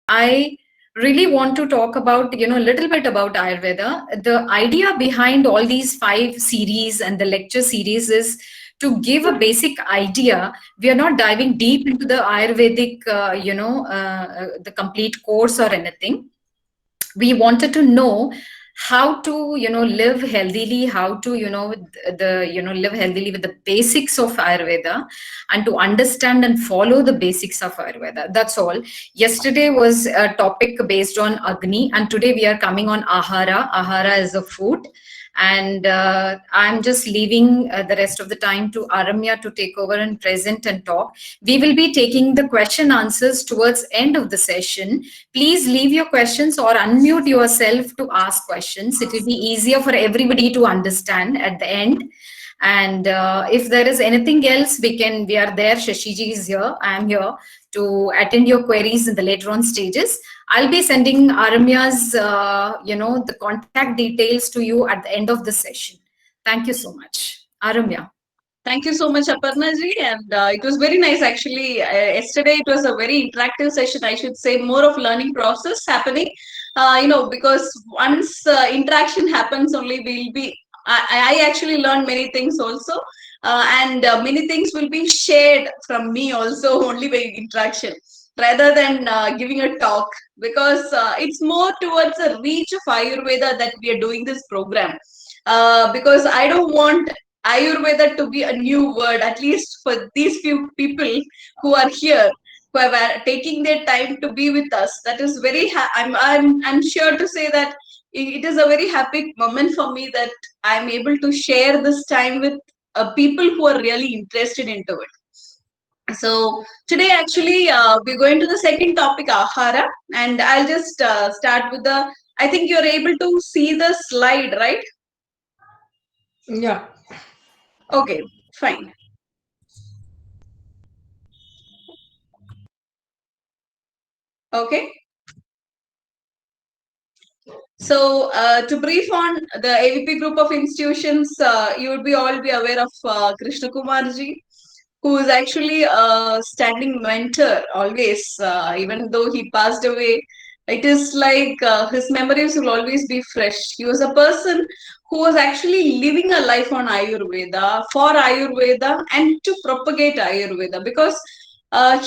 I really want to talk about, a little bit about Ayurveda. The idea behind all these five series and the lecture series is to give a basic idea. We are not diving deep into the Ayurvedic, the complete course or anything. We wanted to know how to live healthily, how to live healthily with the basics of Ayurveda, and to understand and follow the basics of Ayurveda. That's all. Yesterday was a topic based on Agni, and today we are coming on Ahara is a food. And I'm just leaving the rest of the time to Aramya to take over and present and talk. We will be taking the question answers towards end of the session. Please leave your questions or unmute yourself to ask questions. It will be easier for everybody to understand at the end. And if there is anything else, we are there. Shashiji is here. I am here to attend your queries in the later on stages. I'll be sending Aramya's, the contact details to you at the end of the session. Thank you so much. Aramya. Thank you so much, Aparna ji. And it was very nice actually. Yesterday it was a very interactive session. I should say more of learning process happening. Because once interaction happens, only we'll be. I actually learned many things also, and many things will be shared from me also only by interaction rather than giving a talk, because it's more towards a reach of Ayurveda that we are doing this program. Because I don't want Ayurveda to be a new word, at least for these few people who are here, who are taking their time to be with us. That is very. I'm sure to say that it is a very happy moment for me that I'm able to share this time with people who are really interested into it. So today, actually, we're going to the second topic, Ahara, and I'll just start with the. I think you're able to see the slide, right? Yeah. Okay, fine. Okay. So, to brief on the AVP group of institutions, you would be all be aware of Krishna Kumarji, who is actually a standing mentor always, even though he passed away. It is like his memories will always be fresh. He was a person who was actually living a life on Ayurveda, for Ayurveda, and to propagate Ayurveda, because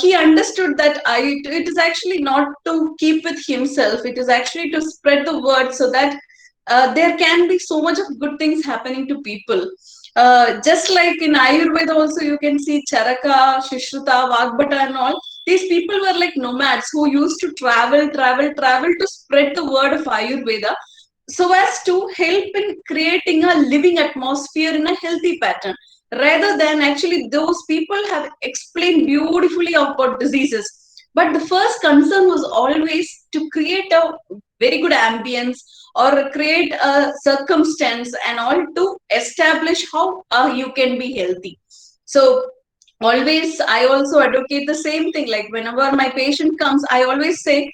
he understood that it is actually not to keep with himself, it is actually to spread the word so that there can be so much of good things happening to people. Just like in Ayurveda, also you can see Charaka, Shishruta, Vagbata, and all. These people were like nomads who used to travel to spread the word of Ayurveda so as to help in creating a living atmosphere in a healthy pattern, rather than actually those people have explained beautifully about diseases, but the first concern was always to create a very good ambience or create a circumstance and all to establish how you can be healthy. So always I also advocate the same thing, like whenever my patient comes I always say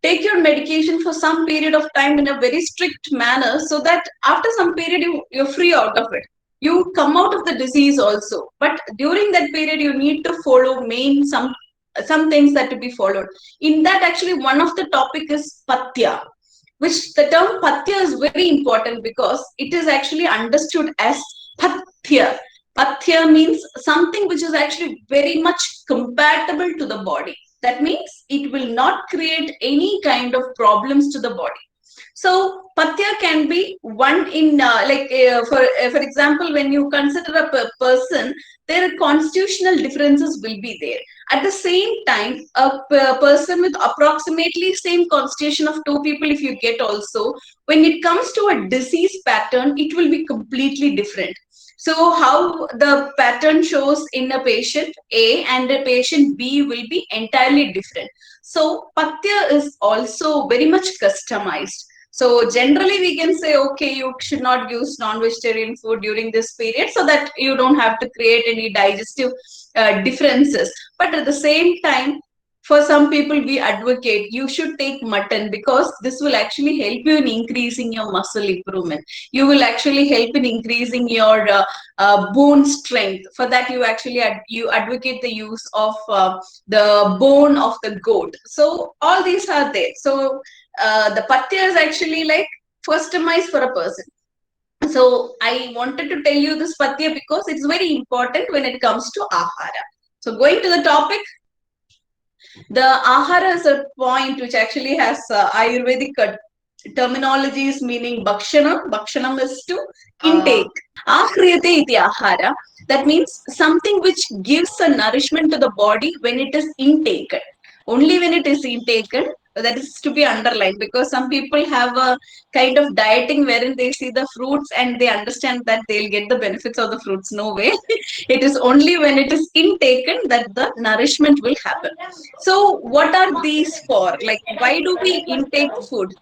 take your medication for some period of time in a very strict manner, so that after some period you're free out of it, you come out of the disease also, but during that period you need to follow main some things that to be followed. In that actually one of the topic is patya, which the term patya is very important because it is actually understood as pathya. Pathya means something which is actually very much compatible to the body. That means it will not create any kind of problems to the body. So pathya can be one in for example, when you consider a person, their constitutional differences will be there. At the same time, a person with approximately same constitution of two people, if you get also, when it comes to a disease pattern, it will be completely different. So how the pattern shows in a patient A and a patient B will be entirely different. So pathya is also very much customized. So generally we can say, okay, you should not use non-vegetarian food during this period so that you don't have to create any digestive differences. But at the same time, for some people we advocate you should take mutton because this will actually help you in increasing your muscle improvement. You will actually help in increasing your bone strength. For that you actually you advocate the use of the bone of the goat. So all these are there. So the patya is actually like customized for a person. So I wanted to tell you this patya because it's very important when it comes to ahara. So going to the topic, the ahara is a point which actually has Ayurvedic terminologies meaning bhakshanam. Bhakshanam is to intake. Ahriyate iti ahara. That means something which gives a nourishment to the body when it is intaken. Only when it is intaken, that is to be underlined, because some people have a kind of dieting wherein they see the fruits and they understand that they'll get the benefits of the fruits. No way. It is only when it is intaken that the nourishment will happen. So what are these for? Like, why do we intake food?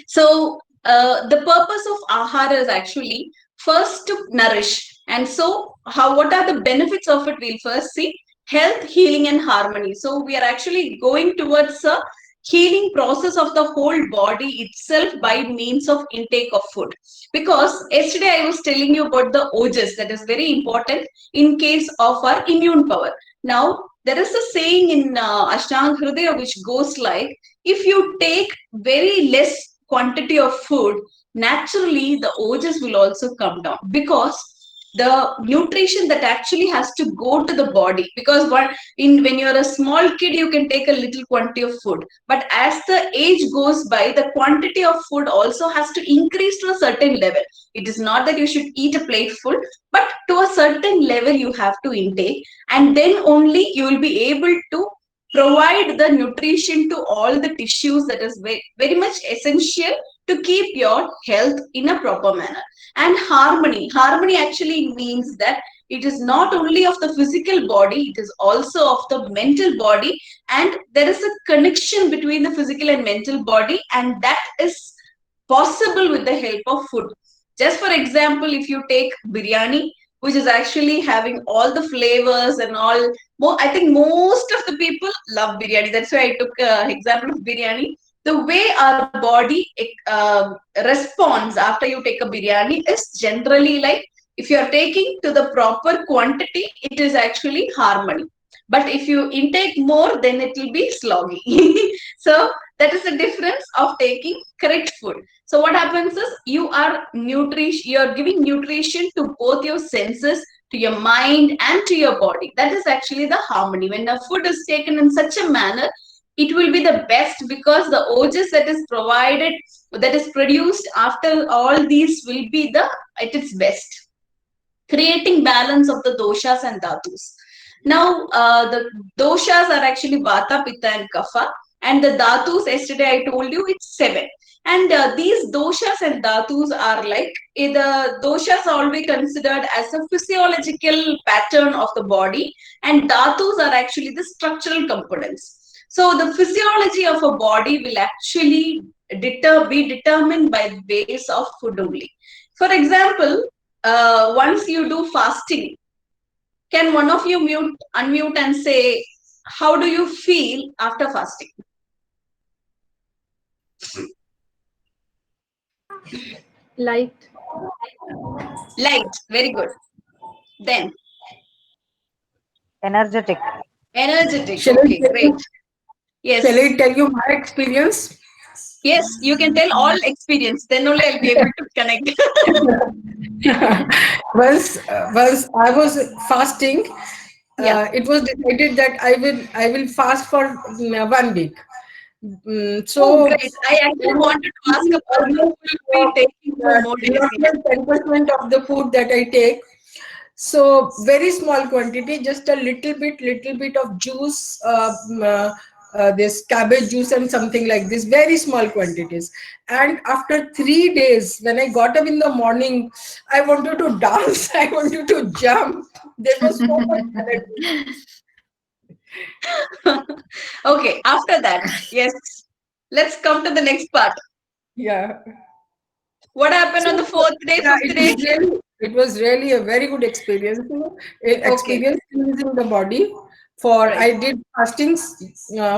So the purpose of ahara is actually first to nourish. And so what are the benefits of it? We'll first see health, healing, and harmony. So we are actually going towards a healing process of the whole body itself by means of intake of food. Because yesterday I was telling you about the ojas, that is very important in case of our immune power. Now there is a saying in Ashtanga Hridaya which goes like, if you take very less quantity of food, naturally the ojas will also come down, because the nutrition that actually has to go to the body, because when you're a small kid you can take a little quantity of food, but as the age goes by the quantity of food also has to increase to a certain level. It is not that you should eat a plate full, but to a certain level you have to intake, and then only you will be able to provide the nutrition to all the tissues that is very, very much essential to keep your health in a proper manner. And harmony actually means that it is not only of the physical body, it is also of the mental body, and there is a connection between the physical and mental body, and that is possible with the help of food. Just for example, if you take biryani, which is actually having all the flavors and all, I think most of the people love biryani. That's why I took an example of biryani. The way our body responds after you take a biryani is generally like, if you are taking to the proper quantity, it is actually harmony. But if you intake more, then it will be sloggy. So that is the difference of taking correct food. So what happens is you are giving nutrition to both your senses, to your mind, and to your body. That is actually the harmony. When the food is taken in such a manner, it will be the best, because the ojas that is provided, that is produced after all these will be at its best, creating balance of the doshas and dhatus. Now, the doshas are actually vata, pitta, and kapha, and the dhatus, yesterday I told you, it's 7. And these doshas and dhatus are like, the doshas are always considered as a physiological pattern of the body, and dhatus are actually the structural components. So the physiology of a body will actually be determined by the base of food only. For example, once you do fasting, can one of you unmute and say, how do you feel after fasting? Light. Light. Very good. Then Energetic. energetic. Shall Okay, I great. Yes. Shall I tell you my experience? Yes, you can tell all experience. Then only I'll be able to connect. once I was fasting, Yeah. it was decided that I will fast for 1 week. Oh, great. I actually wanted to ask about who will be taking for more days. 10% of the food that I take. So very small quantity, just a little bit of juice, this cabbage juice and something like this, very small quantities. And after 3 days, when I got up in the morning, I wanted to dance, I wanted to jump. There was so much energy. Okay, after that, yes, let's come to the next part. Yeah. What happened on the 4th day, Yeah, 5th day? it was really a very good experience. Experience cleansing the body. For Right. I did fastings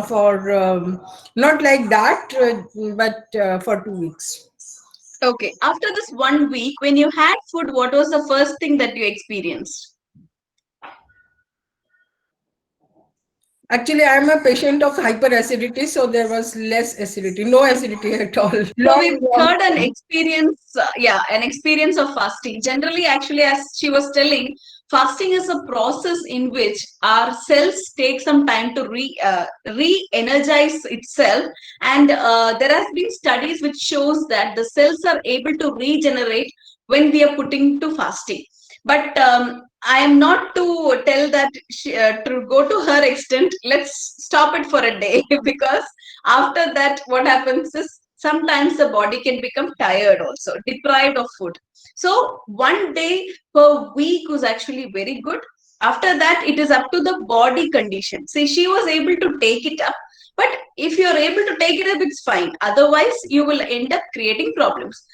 for not like that, but for 2 weeks. Okay. After this 1 week, when you had food, what was the first thing that you experienced? Actually, I am a patient of hyperacidity, so there was less acidity, no acidity at all. So we've Long heard an time. experience, an experience of fasting. Generally, actually, as she was telling, fasting is a process in which our cells take some time to re-energize itself, and there has been studies which shows that the cells are able to regenerate when we are putting to fasting. But I am not to tell that to go to her extent. Let's stop it for a day because after that, what happens is sometimes the body can become tired also, deprived of food. So 1 day per week was actually very good. After that, it is up to the body condition. See, she was able to take it up, but if you're able to take it up, it's fine. Otherwise, you will end up creating problems.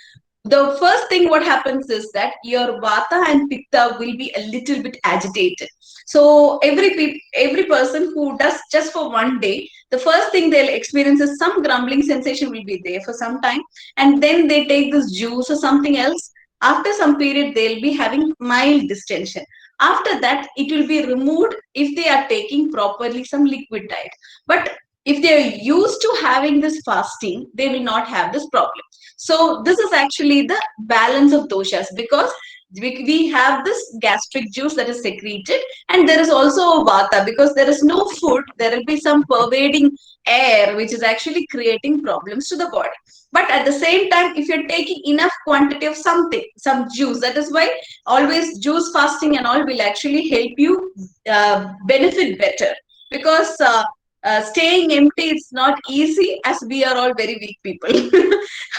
The first thing what happens is that your vata and pitta will be a little bit agitated. So every person who does just for 1 day, the first thing they'll experience is some grumbling sensation will be there for some time, and then they take this juice or something else. After some period, they'll be having mild distension. After that, it will be removed if they are taking properly some liquid diet. But if they are used to having this fasting, they will not have this problem. So this is actually the balance of doshas, because we have this gastric juice that is secreted, and there is also a vata, because there is no food, there will be some pervading air which is actually creating problems to the body. But at the same time, if you're taking enough quantity of something, some juice, that is why always juice fasting and all will actually help you benefit better, because staying empty is not easy, as we are all very weak people.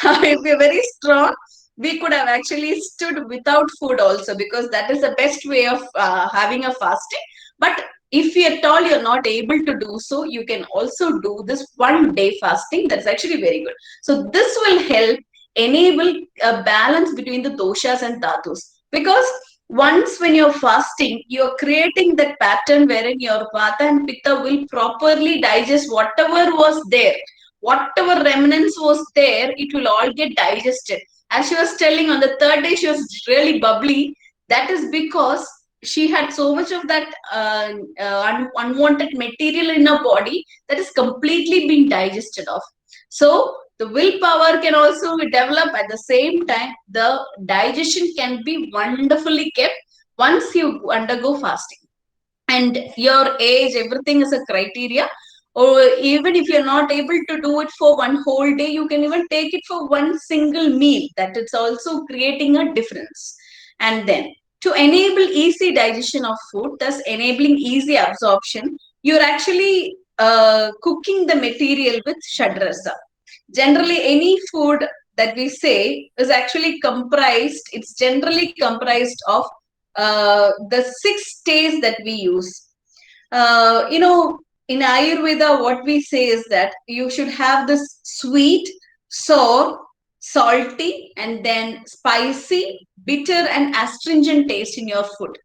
If we're very strong, we could have actually stood without food also, because that is the best way of having a fasting. But if at all you're not able to do so, you can also do this 1 day fasting. That's actually very good. So this will help enable a balance between the doshas and dhatus, because once when you're fasting, you're creating that pattern wherein your vata and pitta will properly digest whatever was there. Whatever remnants was there, it will all get digested. As she was telling, on the third day, she was really bubbly. That is because she had so much of that unwanted material in her body that is completely been digested off. So the willpower can also be developed. At the same time, the digestion can be wonderfully kept once you undergo fasting. And your age, everything is a criteria. Or even if you're not able to do it for one whole day, you can even take it for one single meal. That it's also creating a difference. And then to enable easy digestion of food, thus enabling easy absorption, you're actually cooking the material with shadrasa. Generally, any food that we say is actually comprised, it's generally comprised of the 6 days that we use. In Ayurveda, what we say is that you should have this sweet, sour, salty, and then spicy, bitter, and astringent taste in your food.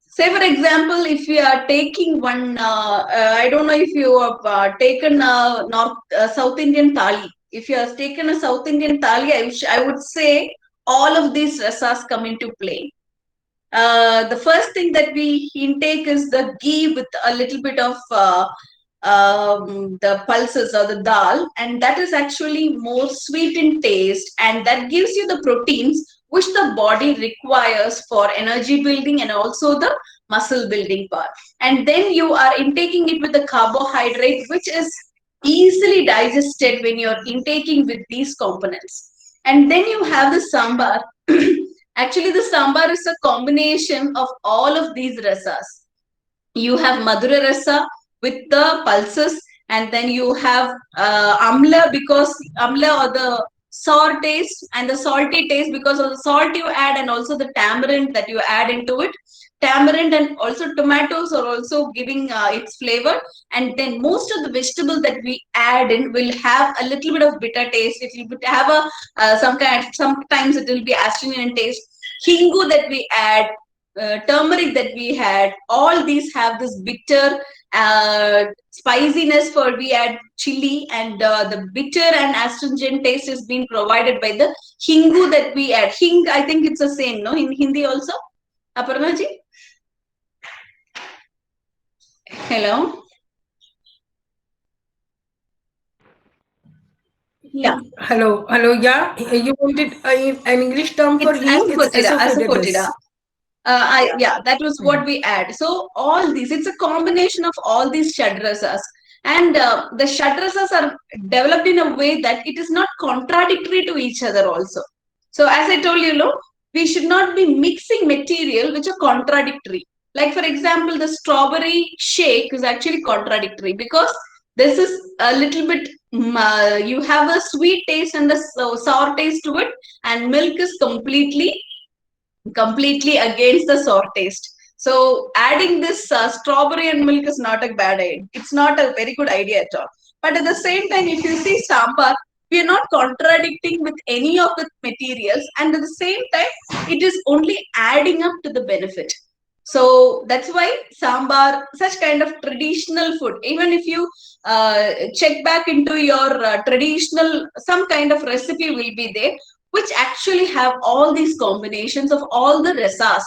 Say, for example, if you are taking one, I don't know if you have taken a South Indian thali. If you have taken a South Indian thali, I would say all of these rasas come into play. The first thing that we intake is the ghee with a little bit of the pulses or the dal, and that is actually more sweet in taste, and that gives you the proteins which the body requires for energy building and also the muscle building part. And then you are intaking it with the carbohydrate, which is easily digested when you're intaking with these components. And then you have the sambar. Actually, the sambar is a combination of all of these rasas. You have Madhura rasa with the pulses, and then you have amla, because amla, or the sour taste, and the salty taste because of the salt you add, and also the tamarind that you add into it. Tamarind and also tomatoes are also giving its flavor. And then most of the vegetable that we add in will have a little bit of bitter taste. It will have a sometimes it will be astringent taste. Hingu that we add, turmeric that we had, all these have this bitter spiciness. For we add chili, and the bitter and astringent taste is being provided by the hingu that we add. Hing, I think it's the same, no, in Hindi also. Aparna ji? Hello? Yeah. Hello. Yeah. You wanted an English term for It's hing? It's asafoetida. Yeah, that was what we add. So all these, it's a combination of all these shadrasas. And the shadrasas are developed in a way that it is not contradictory to each other also. So as I told you, we should not be mixing material which are contradictory. Like for example, the strawberry shake is actually contradictory because this is a little bit, you have a sweet taste and a sour taste to it, and milk is completely against the sour taste. So adding this strawberry and milk is not a bad idea. It's not a very good idea at all. But at the same time, if you see sambar, we are not contradicting with any of the materials, and at the same time, it is only adding up to the benefit. So that's why sambar, such kind of traditional food, even if you check back into your traditional, some kind of recipe will be there, which actually have all these combinations of all the rasas.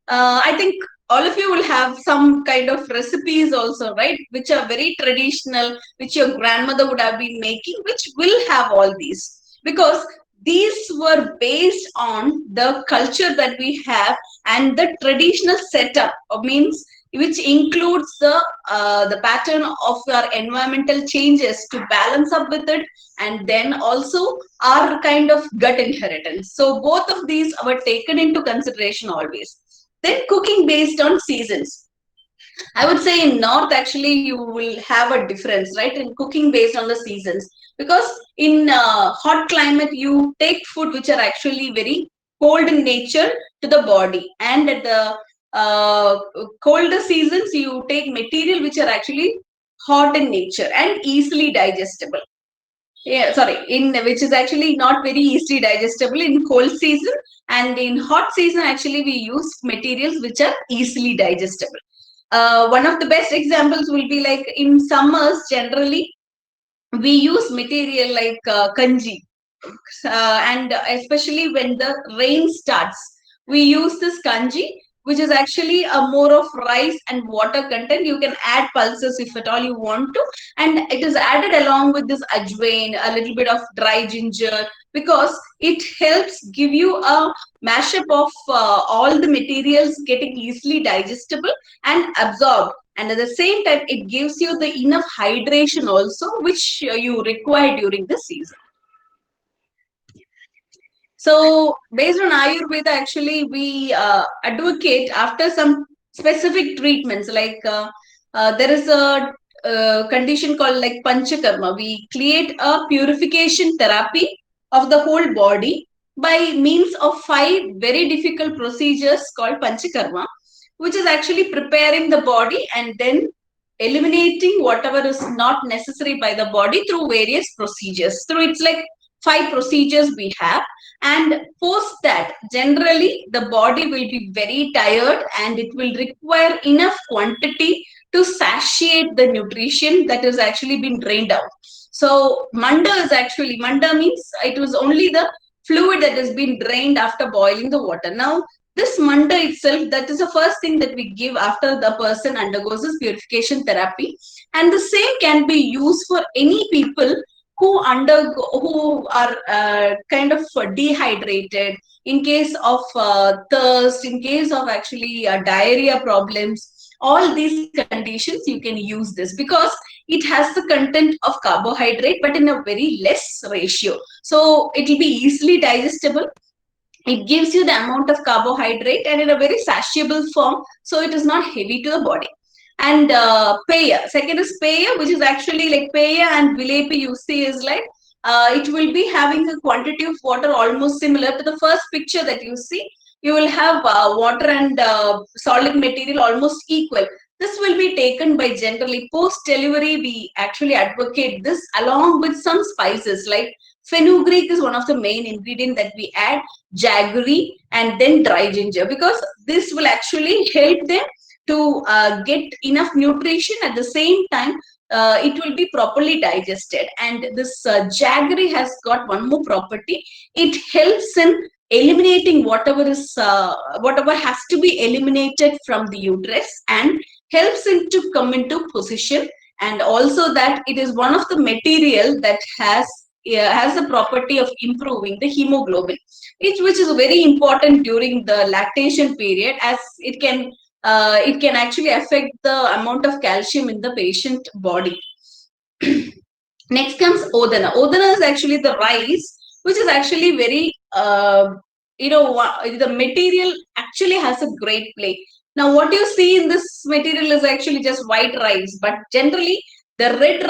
I think all of you will have some kind of recipes also, right? Which are very traditional, which your grandmother would have been making, which will have all these. Because these were based on the culture that we have and the traditional setup, means which includes the pattern of our environmental changes to balance up with it, and then also our kind of gut inheritance. So both of these were taken into consideration always. Then cooking based on seasons. I would say in North, actually, you will have a difference, right? In cooking based on the seasons. Because in hot climate, you take food which are actually very cold in nature to the body. And at the colder seasons, you take material which are actually hot in nature and easily digestible. Yeah, sorry, in which is actually not very easily digestible in cold season, and in hot season actually we use materials which are easily digestible. One of the best examples will be like in summers generally we use material like kanji, and especially when the rain starts, we use this kanji, which is actually a more of rice and water content. You can add pulses if at all you want to, and it is added along with this ajwain, a little bit of dry ginger, because it helps give you a mashup of all the materials getting easily digestible and absorbed, and at the same time it gives you the enough hydration also which you require during the season. So based on Ayurveda, actually, we advocate after some specific treatments, like there is a condition called like Panchakarma. We create a purification therapy of the whole body by means of 5 very difficult procedures called Panchakarma, which is actually preparing the body and then eliminating whatever is not necessary by the body through various procedures. Through it's like 5 procedures we have, and post that generally the body will be very tired and it will require enough quantity to satiate the nutrition that has actually been drained out. So manda means it was only the fluid that has been drained after boiling the water. Now this manda itself, that is the first thing that we give after the person undergoes this purification therapy, and the same can be used for any people who are kind of dehydrated, in case of thirst, in case of actually diarrhea problems. All these conditions you can use this, because it has the content of carbohydrate but in a very less ratio, so it will be easily digestible. It gives you the amount of carbohydrate and in a very satiable form, so it is not heavy to the body. And peya, second is peya, which is actually like peya and vilepi you see is like it will be having a quantity of water almost similar to the first picture that you see. You will have water and solid material almost equal. This will be taken by generally post delivery. We actually advocate this along with some spices like Fenugreek is one of the main ingredient that we add, jaggery, and then dry ginger, because this will actually help them to get enough nutrition. At the same time, it will be properly digested. And this jaggery has got one more property. It helps in eliminating whatever has to be eliminated from the uterus, and helps it to come into position. And also that it is one of the material that has the property of improving the hemoglobin, which is very important during the lactation period, as it can actually affect the amount of calcium in the patient body. Next comes Odana. Odana is actually the rice, which is actually very, the material actually has a great play. Now, what you see in this material is actually just white rice, but generally the red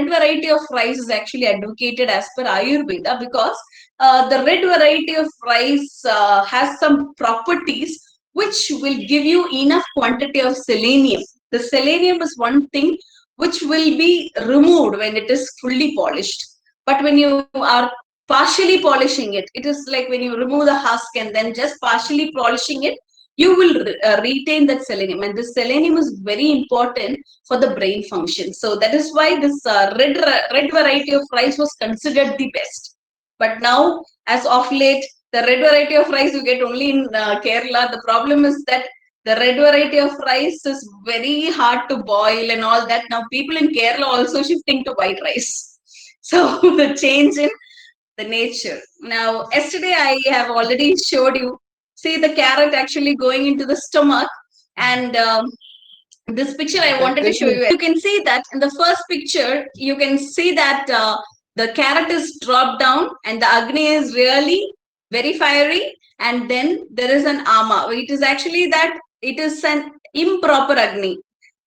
variety of rice is actually advocated as per Ayurveda, because the red variety of rice has some properties which will give you enough quantity of selenium. The selenium is one thing which will be removed when it is fully polished. But when you are partially polishing it, it is like when you remove the husk and then just partially polishing it, you will retain that selenium. And this selenium is very important for the brain function. So that is why this red variety of rice was considered the best. But now, as of late, the red variety of rice you get only in Kerala. The problem is that the red variety of rice is very hard to boil and all that. Now people in Kerala also shifting to white rice. So the change in the nature. Now, yesterday I have already showed you, see the carrot actually going into the stomach, and this picture I wanted to show you. You can see that in the first picture, you can see that the carrot is dropped down and the Agni is really very fiery, and then there is an ama. It is actually that it is an improper Agni.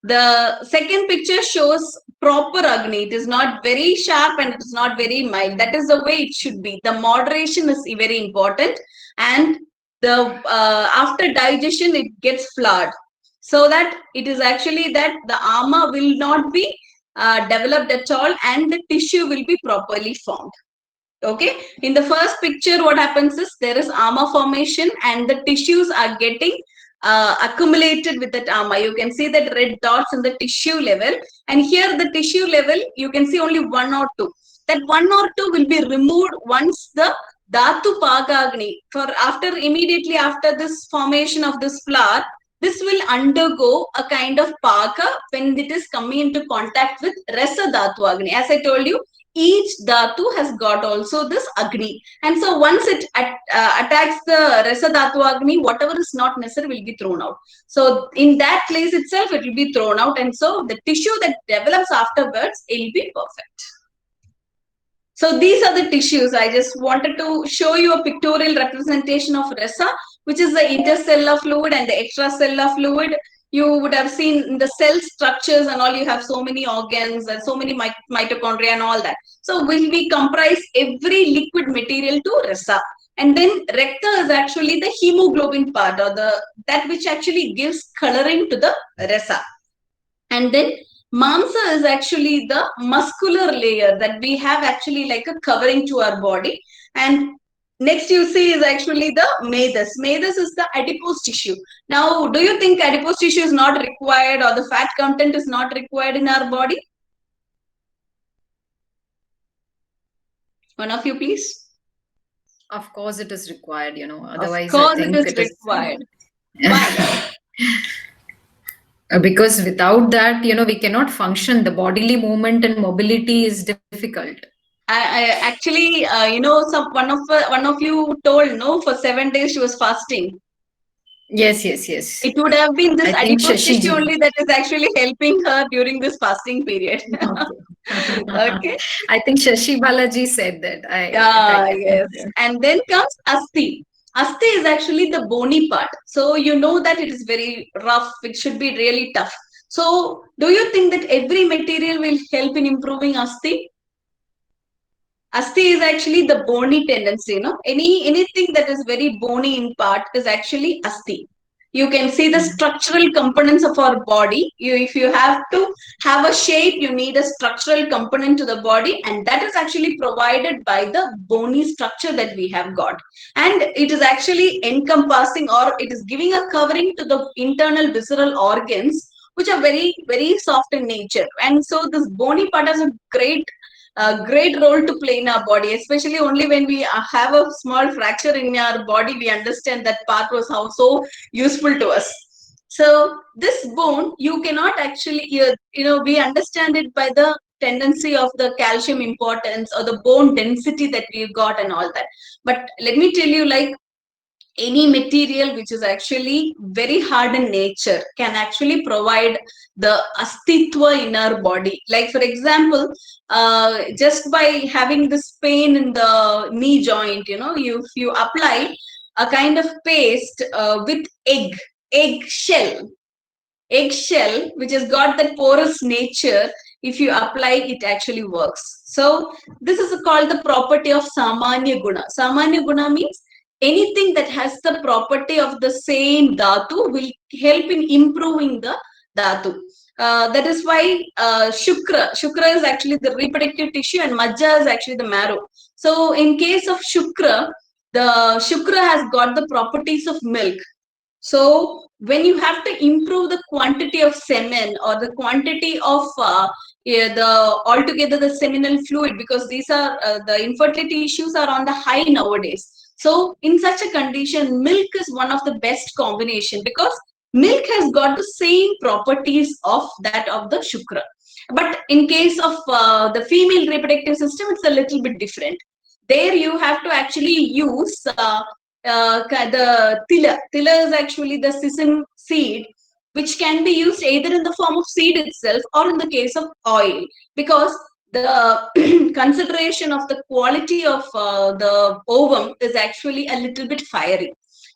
The second picture shows proper Agni. It is not very sharp and it is not very mild. That is the way it should be. The moderation is very important, and the after digestion it gets floured, so that it is actually that the ama will not be developed at all, and the tissue will be properly formed. Okay, in the first picture what happens is there is ama formation and the tissues are getting accumulated with that ama. You can see that red dots in the tissue level, and here the tissue level you can see only one or two. That one or two will be removed once the Dhatu Pagagni, for after immediately after this formation of this flower, this will undergo a kind of Paga when it is coming into contact with Rasa Dhatu Agni. As I told you, each Dhatu has got also this Agni. And so once it attacks the Rasa Dhatu Agni, whatever is not necessary will be thrown out. So in that place itself, it will be thrown out. And so the tissue that develops afterwards will be perfect. So these are the tissues. I just wanted to show you a pictorial representation of Rasa, which is the intercellular fluid and the extracellular fluid. You would have seen in the cell structures and all, you have so many organs and so many mitochondria and all that. So we comprise every liquid material to Rasa. And then Rekta is actually the hemoglobin part, or that which actually gives coloring to the Rasa. And then Mamsa is actually the muscular layer that we have actually like a covering to our body. And next you see is actually the Medas. Medas is the adipose tissue. Now, do you think adipose tissue is not required, or the fat content is not required in our body? One of you, please. Of course it is required, otherwise of course I think it is required. Why? Because without that, we cannot function. The bodily movement and mobility is difficult. I actually, one of you told, no, for 7 days she was fasting. Yes. It would have been this adipose tissue only that is actually helping her during this fasting period. Okay. I think Shashi Balaji said that. Yes. And then comes Asti. Asti is actually the bony part. So you know that it is very rough. It should be really tough. So do you think that every material will help in improving Asti? Asti is actually the bony tendency, Anything that is very bony in part is actually Asti. You can see the structural components of our body. If you have to have a shape, you need a structural component to the body, and that is actually provided by the bony structure that we have got. And it is actually encompassing, or it is giving a covering to the internal visceral organs, which are very, very soft in nature. And so this bony part has a great role to play in our body, especially only when we have a small fracture in our body, we understand that part was how so useful to us. So this bone, you cannot actually, we understand it by the tendency of the calcium importance or the bone density that we've got and all that. But let me tell you, like, any material which is actually very hard in nature can actually provide the astitva in our body. Like, for example, just by having this pain in the knee joint, if you apply a kind of paste with eggshell, which has got that porous nature, if you apply, it actually works. So this is called the property of samanya guna. Samanya guna means anything that has the property of the same dhatu will help in improving the dhatu. That is why shukra is actually the reproductive tissue, and majja is actually the marrow. So in case of shukra, the shukra has got the properties of milk. So when you have to improve the quantity of semen or the quantity of altogether the seminal fluid, because these are the infertility issues are on the high nowadays. So in such a condition, milk is one of the best combination, because milk has got the same properties of that of the shukra. But in case of the female reproductive system, it's a little bit different. There you have to actually use the tila. Tila is actually the sesame seed, which can be used either in the form of seed itself or in the case of oil, because the consideration of the quality of the ovum is actually a little bit fiery.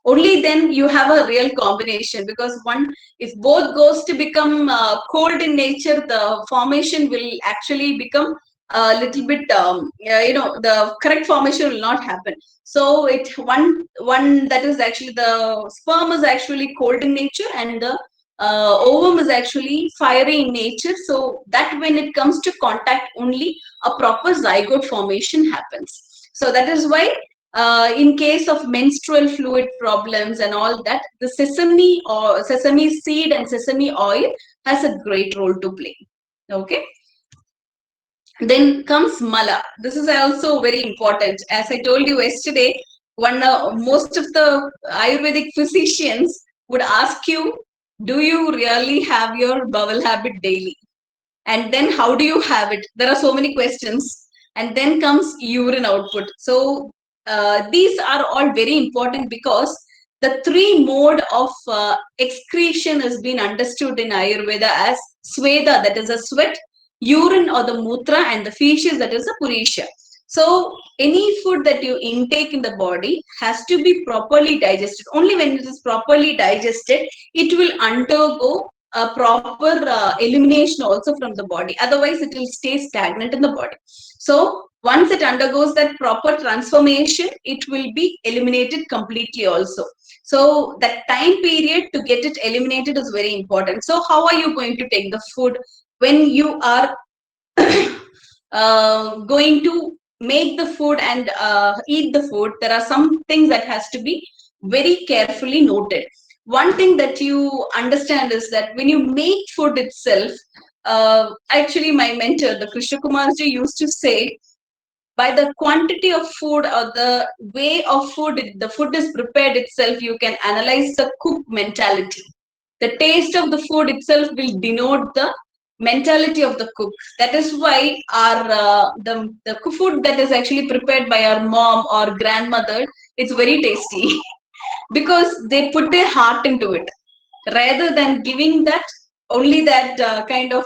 Only then you have a real combination, because if both goes to become cold in nature, the formation will actually become a little bit, the correct formation will not happen. So one that is actually, the sperm is actually cold in nature, and the ovum is actually fiery in nature. So that when it comes to contact, only a proper zygote formation happens. So that is why in case of menstrual fluid problems and all that, the sesame or sesame seed and sesame oil has a great role to play. Okay. Then comes mala. This is also very important. As I told you yesterday, most of the Ayurvedic physicians would ask you, do you really have your bowel habit daily? And then how do you have it? There are so many questions. And then comes urine output. So these are all very important, because the three mode of excretion has been understood in Ayurveda as sweda, that is a sweat, urine or the mutra, and the feces, that is the purisha. So any food that you intake in the body has to be properly digested. Only when it is properly digested, it will undergo a proper elimination also from the body. Otherwise, it will stay stagnant in the body. So once it undergoes that proper transformation, it will be eliminated completely also. So that time period to get it eliminated is very important. So how are you going to take the food when you are going to make the food and eat the food? There are some things that has to be very carefully noted. One thing that you understand is that when you make food itself, actually my mentor, the Krishna Kumarji, used to say, by the quantity of food or the way of food the food is prepared itself, you can analyze the cook mentality. The taste of the food itself will denote the mentality of the cook. That is why our the food that is actually prepared by our mom or grandmother, it's very tasty because they put their heart into it, rather than giving that only that kind of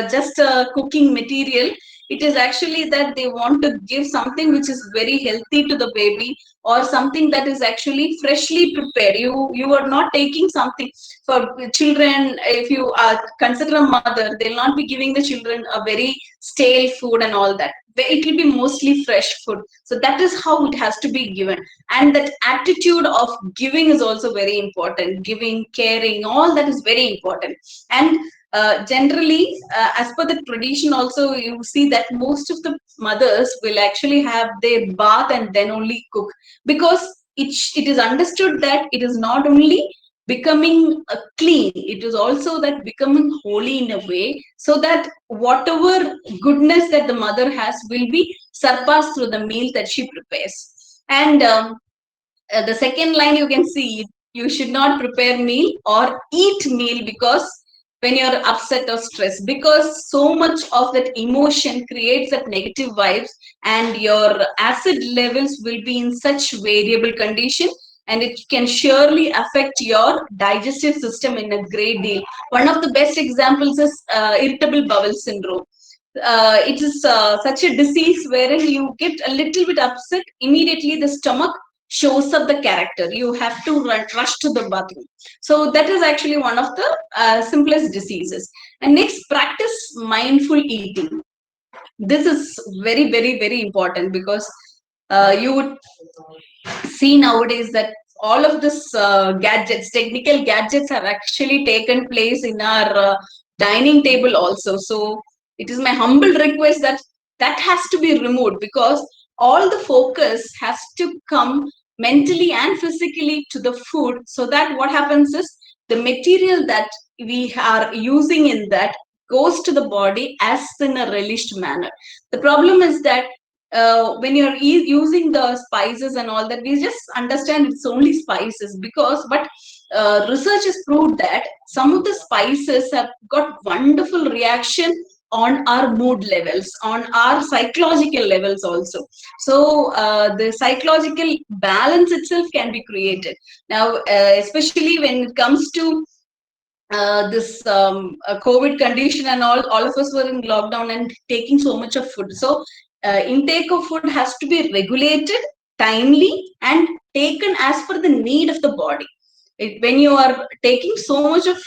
just a cooking material. It is actually that they want to give something which is very healthy to the baby, or something that is actually freshly prepared. You are not taking something for children. If you consider a mother, they'll not be giving the children a very stale food and all that. It will be mostly fresh food. So that is how it has to be given. And that attitude of giving is also very important. Giving, caring, all that is very important. And generally, as per the tradition also, you see that most of the mothers will actually have their bath and then only cook, because it is understood that it is not only becoming clean, it is also that becoming holy in a way, so that whatever goodness that the mother has will be surpassed through the meal that she prepares. And the second line you can see, you should not prepare meal or eat meal because when you're upset or stressed, because so much of that emotion creates that negative vibes, and your acid levels will be in such variable condition, and it can surely affect your digestive system in a great deal. One of the best examples is irritable bowel syndrome. It is such a disease wherein you get a little bit upset, immediately the stomach shows up the character. You have to rush to the bathroom. So that is actually one of the simplest diseases. And next, practice mindful eating. This is very, very, very important, because you would see nowadays that all of this gadgets, technical gadgets, have actually taken place in our dining table also. So it is my humble request that that has to be removed, because all the focus has to come mentally and physically to the food, so that what happens is the material that we are using in that goes to the body as in a relished manner. The problem is that when you're using the spices and all that, we just understand it's only spices, because but research has proved that some of the spices have got wonderful reaction on our mood levels, on our psychological levels also. So the psychological balance itself can be created. Now, especially when it comes to this COVID condition and all of us were in lockdown and taking so much of food. So intake of food has to be regulated, timely, and taken as per the need of the body. When you are taking so much of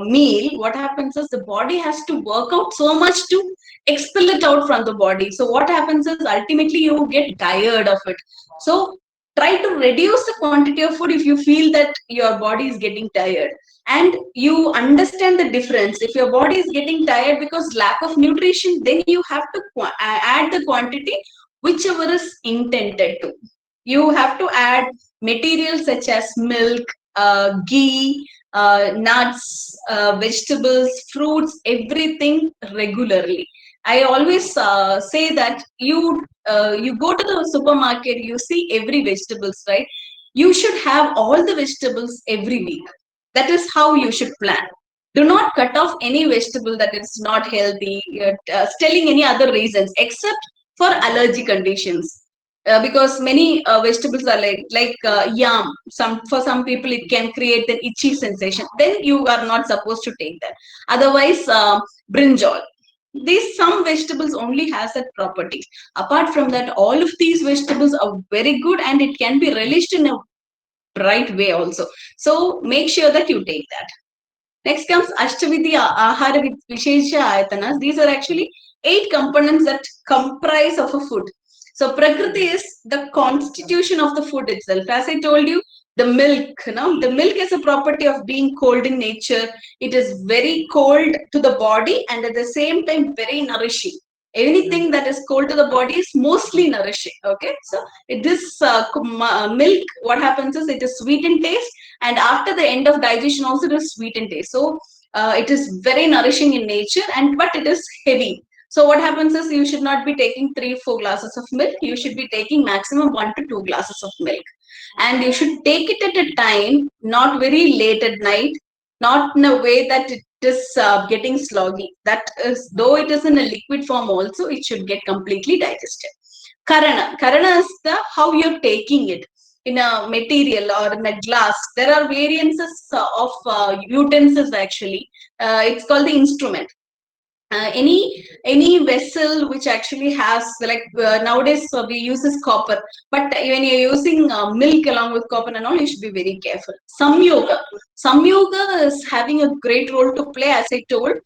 meal, what happens is the body has to work out so much to expel it out from the body. So what happens is ultimately you get tired of it. So try to reduce the quantity of food if you feel that your body is getting tired, and you understand the difference. If your body is getting tired because lack of nutrition, then you have to add the quantity whichever is intended to. You have to add materials such as milk, ghee, nuts, vegetables, fruits, everything regularly. I always say that you go to the supermarket, you see every vegetables, right? You should have all the vegetables every week. That is how you should plan. Do not cut off any vegetable that is not healthy, telling any other reasons except for allergy conditions. Because many vegetables are like yam. For some people it can create an itchy sensation. Then you are not supposed to take that. Otherwise, brinjal. These some vegetables only has that property. Apart from that, all of these vegetables are very good, and it can be relished in a right way also. So make sure that you take that. Next comes Ashtavidya Ahara with Vishesha Ayatanas. These are actually 8 components that comprise of a food. So Prakriti is the constitution of the food itself. As I told you, the milk, the milk is a property of being cold in nature. It is very cold to the body and at the same time very nourishing. Anything that is cold to the body is mostly nourishing. Okay, so this milk, what happens is it is sweet in taste, and after the end of digestion also it is sweet in taste. So it is very nourishing in nature, and but it is heavy. So what happens is you should not be taking 3-4 glasses of milk. You should be taking maximum 1 to 2 glasses of milk, and you should take it at a time not very late at night, not in a way that it is getting sloggy. That is, though it is in a liquid form also, it should get completely digested. Karana is the how you're taking it in a material or in a glass. There are variances of utensils actually. It's called the instrument. any vessel which actually has, like nowadays we use this copper, but when you're using milk along with copper and all, you should be very careful. Samyoga is having a great role to play, as I told.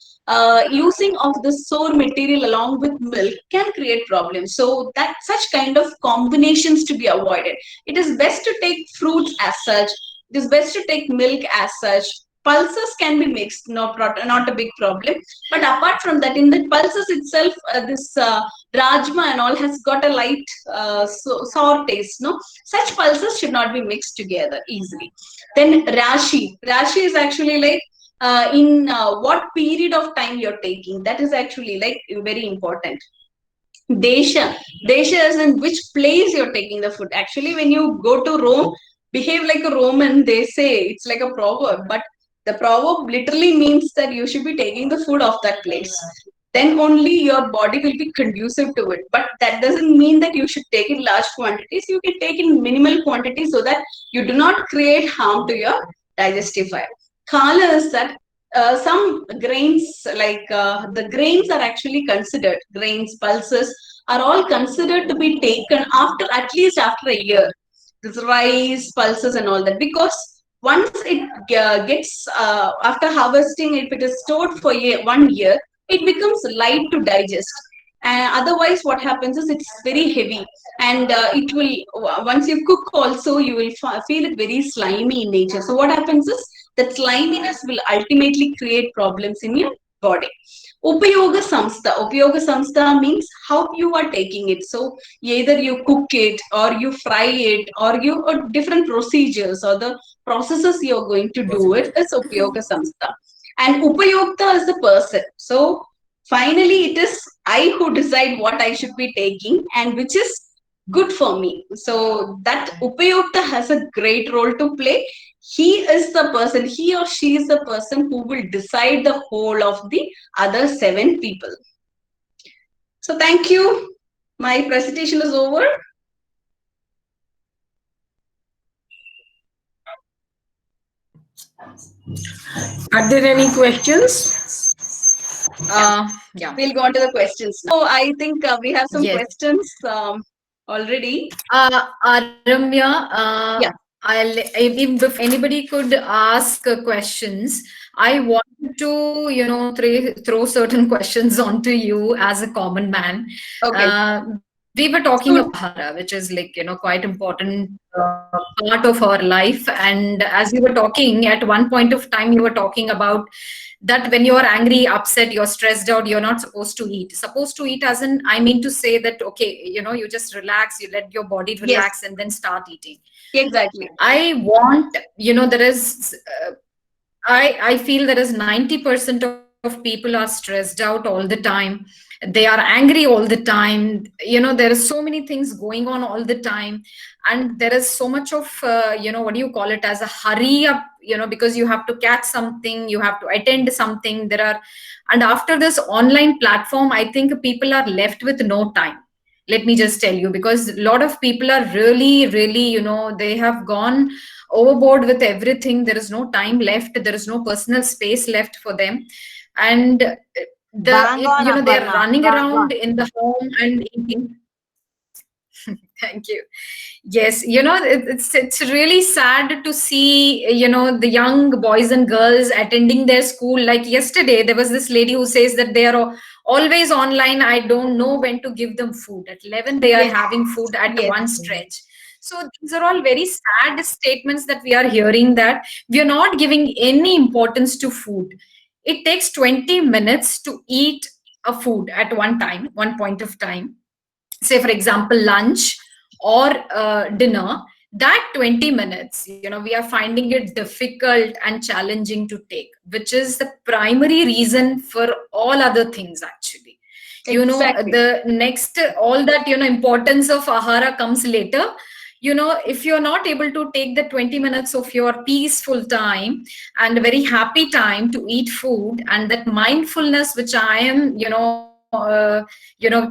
Using of the sour material along with milk can create problems, so that such kind of combinations to be avoided. It is best to take fruits as such. It is best to take milk as such. Pulses can be mixed, not a big problem. But apart from that, in the pulses itself, this rajma and all has got a light sour taste. No, such pulses should not be mixed together easily. Then rashi is actually like in what period of time you're taking. That is actually like very important. Desha is in which place you're taking the food. Actually, when you go to Rome, behave like a Roman, they say. It's like a proverb, but the proverb literally means that you should be taking the food of that place. Then only your body will be conducive to it. But that doesn't mean that you should take in large quantities. You can take in minimal quantities so that you do not create harm to your digestive fire. Kala is that some grains, like the grains are actually considered, grains, pulses are all considered to be taken after, at least after a year. This rice, pulses and all that, because once it gets after harvesting, if it is stored for 1 year, it becomes light to digest. Otherwise what happens is it's very heavy, and it will, once you cook also, you will feel it very slimy in nature. So what happens is that sliminess will ultimately create problems in your body. Upayoga samstha means how you are taking it. So either you cook it or you fry it, or different procedures or the processes you're going to do it is Upayoga samstha. And Upayogta is the person. So finally, it is I who decide what I should be taking and which is good for me. So that Upayogta has a great role to play. He or she is the person who will decide the whole of the other 7 people. So thank you. My presentation is over. Are there any questions? Yeah. We'll go on to the questions. So I think we have some Yes. questions already. Aramya, Yeah. if anybody could ask questions, I want to, throw certain questions onto you as a common man. Okay. We were talking about Ahara, which is like, quite important part of our life. And as you were talking, at one point of time, you were talking about that when you're angry, upset, you're stressed out, you're not supposed to eat. Supposed to eat as in, I mean to say that, okay, you just relax, you let your body relax, and then start eating. Exactly. I want, there is, I feel there is 90% of people are stressed out all the time. They are angry all the time. There are so many things going on all the time. And there is so much of, what do you call it, as a hurry up, because you have to catch something, you have to attend something. And after this online platform, I think people are left with no time. Let me just tell you, because a lot of people are really, really, they have gone overboard with everything. There is no time left. There is no personal space left for them. And they're running around in the home and eating. Thank you. Yes, it's really sad to see, the young boys and girls attending their school. Like yesterday, there was this lady who says that they are always online. I don't know when to give them food. At 11, they are having food at one stretch. So these are all very sad statements that we are hearing, that we are not giving any importance to food. It takes 20 minutes to eat a food at one point of time. Say, for example, lunch or dinner. That 20 minutes, we are finding it difficult and challenging to take, which is the primary reason for all other things, actually. Exactly. The next, all that, importance of ahara comes later. If you're not able to take the 20 minutes of your peaceful time and very happy time to eat food, and that mindfulness, which I am,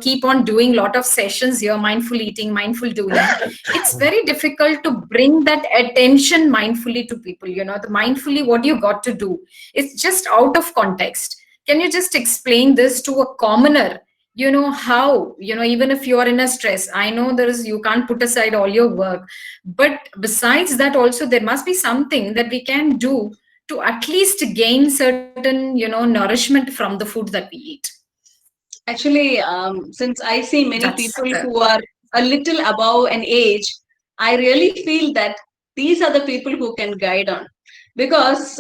keep on doing lot of sessions here, mindful eating, mindful doing, it's very difficult to bring that attention mindfully to people. The mindfully, what you got to do, it's just out of context. Can you just explain this to a commoner? How, even if you are in a stress, I know you can't put aside all your work, but besides that also there must be something that we can do to at least gain certain, nourishment from the food that we eat. Actually, since I see many That's people who are a little above an age, I really feel that these are the people who can guide on, because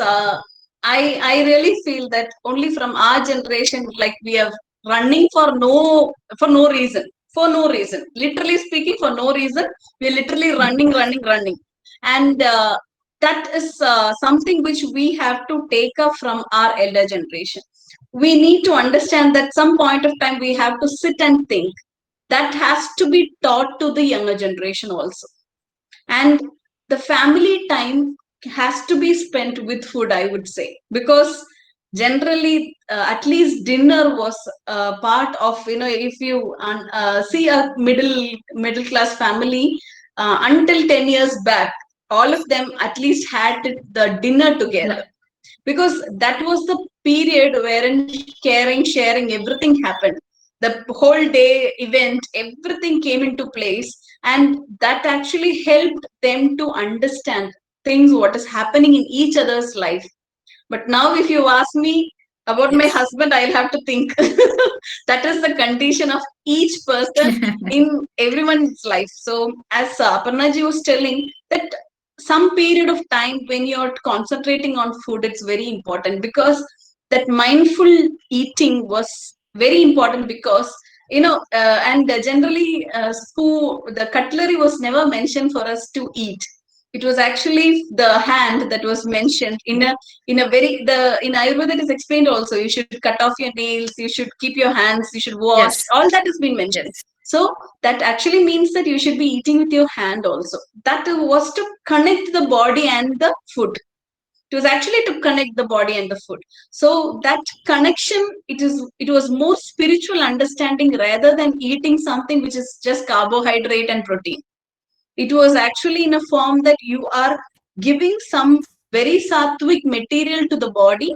I really feel that only from our generation, like we are running for no reason, literally speaking, for no reason. We're literally running, and that is something which we have to take up from our elder generation. We need to understand that some point of time we have to sit and think. That has to be taught to the younger generation also. And the family time has to be spent with food, I would say, because generally at least dinner was part of, if you see a middle class family, until 10 years back, all of them at least had the dinner together, because that was the period wherein sharing, everything happened. The whole day event, everything came into place, and that actually helped them to understand things, what is happening in each other's life. But now, if you ask me about my husband, I'll have to think. That is the condition of each person in everyone's life. So, as Aparnaji was telling, that some period of time when you're concentrating on food, it's very important, because that mindful eating was very important, because and generally the cutlery was never mentioned for us to eat. It was actually the hand that was mentioned in a very, the in Ayurveda it is explained also, you should cut off your nails, you should keep your hands, you should wash, all that has been mentioned. So that actually means that you should be eating with your hand also. That was to connect the body and the food. It was actually to connect the body and the food. So that connection, it was more spiritual understanding rather than eating something which is just carbohydrate and protein. It was actually in a form that you are giving some very sattvic material to the body,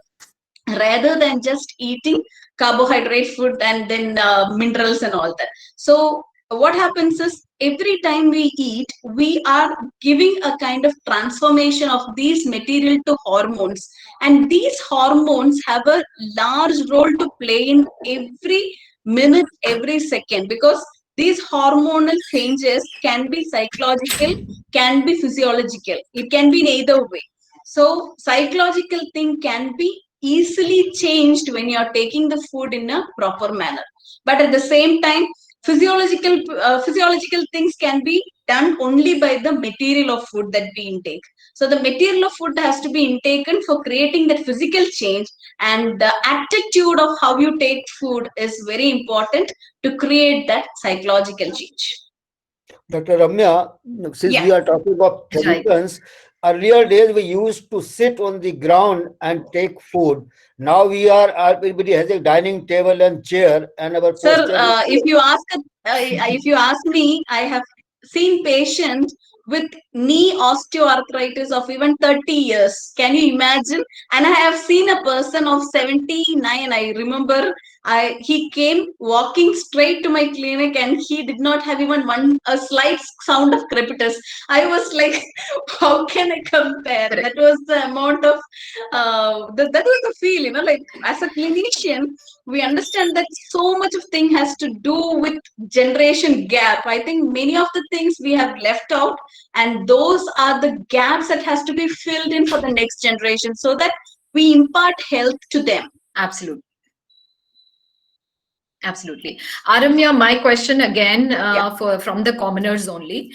rather than just eating carbohydrate food and then minerals and all that. So what happens is, every time we eat, we are giving a kind of transformation of these material to hormones, and these hormones have a large role to play in every minute, every second, because these hormonal changes can be psychological, can be physiological, it can be in either way. So psychological thing can be easily changed when you are taking the food in a proper manner, but at the same time, physiological things can be done only by the material of food that we intake. So the material of food has to be intaken for creating that physical change, and the attitude of how you take food is very important to create that psychological change. Dr. Ramya, since we are talking about traditions, earlier days we used to sit on the ground and take food. Now everybody has a dining table and chair, and our Sir, if you ask me, I have seen patients with knee osteoarthritis of even 30 years. Can you imagine? And I have seen a person of 79. I remember he came walking straight to my clinic, and he did not have even a slight sound of crepitus. I was like, how can I compare? That was the amount of that was the feel, like as a clinician, we understand that so much of thing has to do with generation gap. I think many of the things we have left out, and those are the gaps that has to be filled in for the next generation, so that we impart health to them. Absolutely. Aramya, my question again from the commoners only.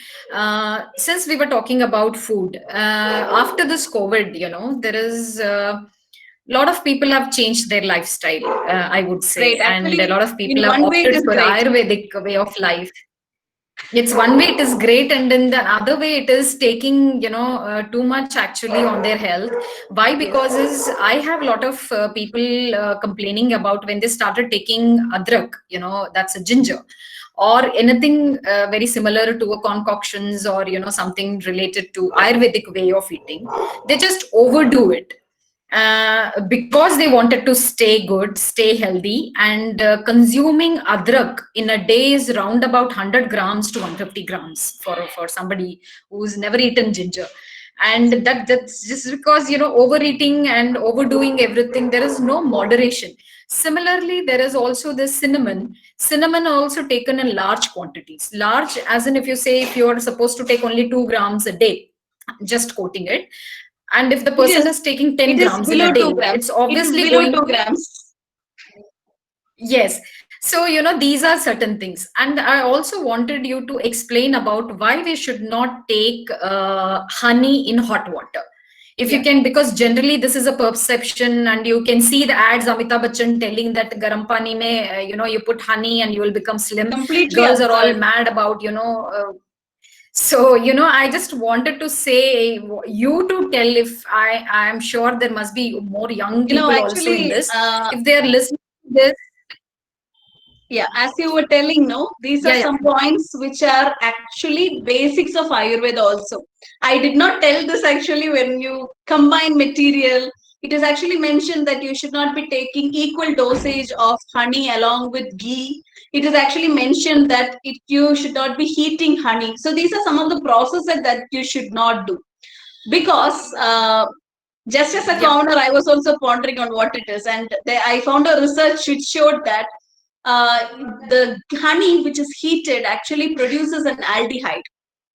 Since we were talking about food, after this COVID, there is a lot of people have changed their lifestyle, I would say. Actually, and a lot of people have opted for Ayurvedic way of life. It's one way it is great, and in the other way it is taking too much actually on their health. Why? Because I have a lot of people complaining about when they started taking adrak, that's a ginger, or anything very similar to a concoctions, or something related to Ayurvedic way of eating. They just overdo it. because they wanted to stay good, stay healthy, and consuming adrak in a day is round about 100 grams to 150 grams for somebody who's never eaten ginger. And that's just because, overeating and overdoing everything, there is no moderation. Similarly, there is also this cinnamon also taken in large quantities, large as in, if you say, if you are supposed to take only 2 grams a day, just quoting it, and if the person is taking 10 grams in a day, it's obviously below going 2 grams. Yes. So, these are certain things. And I also wanted you to explain about why we should not take honey in hot water. If you can, because generally this is a perception, and you can see the ads, Amitabh Bachchan telling that garam pani mein, you put honey and you will become slim. Completely Girls are all absurd. mad about, so, I just wanted to say, you to tell, if I am sure there must be more young people also in this. If they are listening to this. Yeah, as you were telling, no, these are some points which are actually basics of Ayurveda also. I did not tell this actually. When you combine material, it is actually mentioned that you should not be taking equal dosage of honey along with ghee. It is actually mentioned that you should not be heating honey. So these are some of the processes that you should not do. Because just as a commoner, I was also pondering on what it is. And I found a research which showed that the honey which is heated actually produces an aldehyde,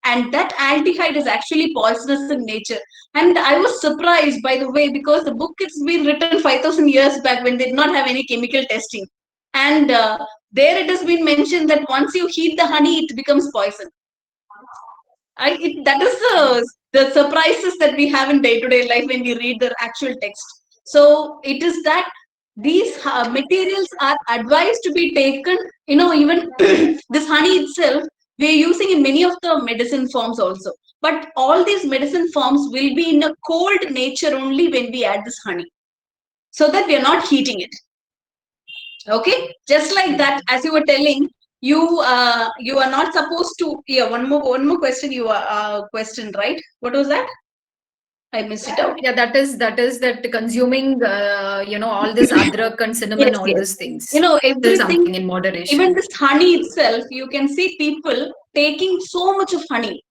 and that aldehyde is actually poisonous in nature. And I was surprised, by the way, because the book has been written 5,000 years back when they did not have any chemical testing, and there it has been mentioned that once you heat the honey, it becomes poison. That is the surprises that we have in day-to-day life when we read the actual text. So it is that these materials are advised to be taken, even this honey itself, we are using in many of the medicine forms also. But all these medicine forms will be in a cold nature only when we add this honey, so that we are not heating it. Okay, just like that, as you were telling, you are not supposed to. Yeah, one more question. You question, right? What was that? I missed it out. Yeah, that is that consuming, all this adrak and cinnamon, all these things. Everything in moderation. Even this honey itself, you can see people taking so much of honey.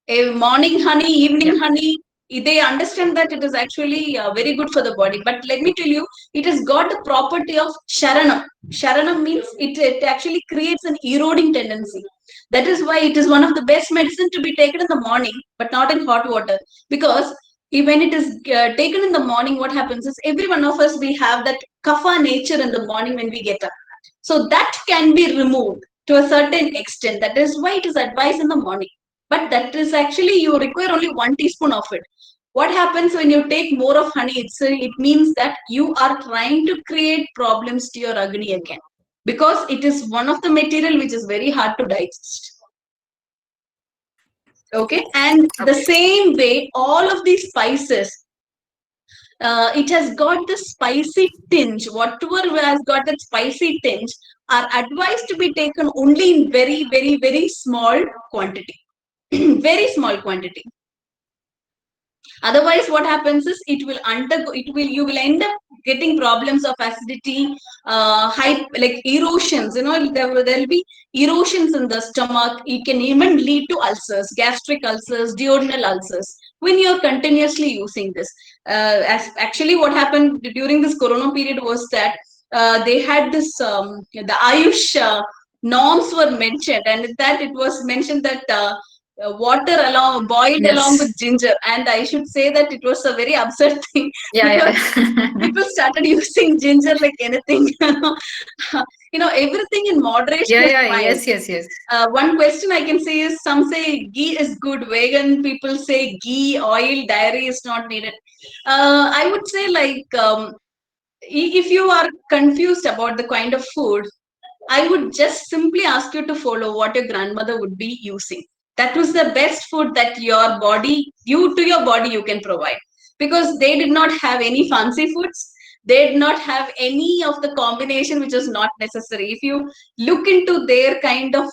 A morning honey, evening honey. They understand that it is actually very good for the body. But let me tell you, it has got the property of sharanam. Sharanam means it actually creates an eroding tendency. That is why it is one of the best medicine to be taken in the morning, but not in hot water. Because when it is taken in the morning, what happens is every one of us, we have that kapha nature in the morning when we get up. So that can be removed to a certain extent. That is why it is advised in the morning. But that is actually, you require only 1 teaspoon of it. What happens when you take more of honey? It means that you are trying to create problems to your Agni again. Because it is one of the material which is very hard to digest. Okay, and the same way, all of these spices, it has got the spicy tinge. Whatever has got that spicy tinge are advised to be taken only in very, very, very small quantity. Very small quantity. Otherwise, what happens is you will end up getting problems of acidity, like erosions. There will be erosions in the stomach. It can even lead to ulcers, gastric ulcers, duodenal ulcers, when you are continuously using this. Actually, what happened during this Corona period was that they had this, the Ayush norms were mentioned, and that it was mentioned that water boiled along with ginger, and I should say that it was a very absurd thing. People started using ginger like anything. Everything in moderation is fine. Yes. One question I can say is, some say ghee is good. Vegan people say ghee, oil, dairy is not needed. I would say, like, if you are confused about the kind of food, I would just simply ask you to follow what your grandmother would be using. That was the best food that your body you can provide, because they did not have any fancy foods. They did not have any of the combination which was not necessary. If you look into their kind of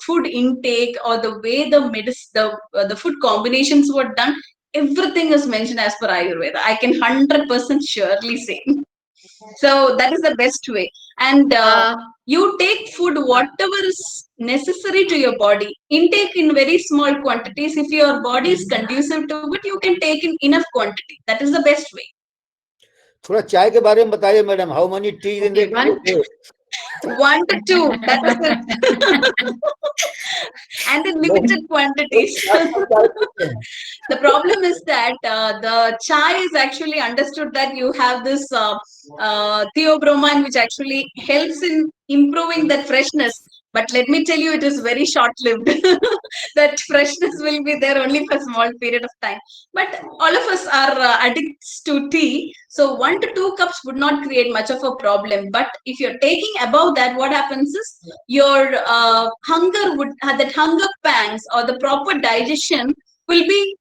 food intake, or the way the food combinations were done, everything is mentioned as per Ayurveda. I can 100% surely say. So that is the best way. And you take food whatever is necessary to your body. Intake in very small quantities. If your body is conducive to it, you can take in enough quantity. That is the best way. थोड़ा चाय के बारे में बताइए madam. How many teas in the day? 1 to 2. That is it. And in limited quantities. The problem is that the chai is actually understood that you have this theobromine, which actually helps in improving that freshness. But let me tell you, it is very short-lived. That freshness will be there only for a small period of time. But all of us are addicts to tea. So 1 to 2 cups would not create much of a problem. But if you're taking above that, what happens is your hunger would have that hunger pangs or the proper digestion will be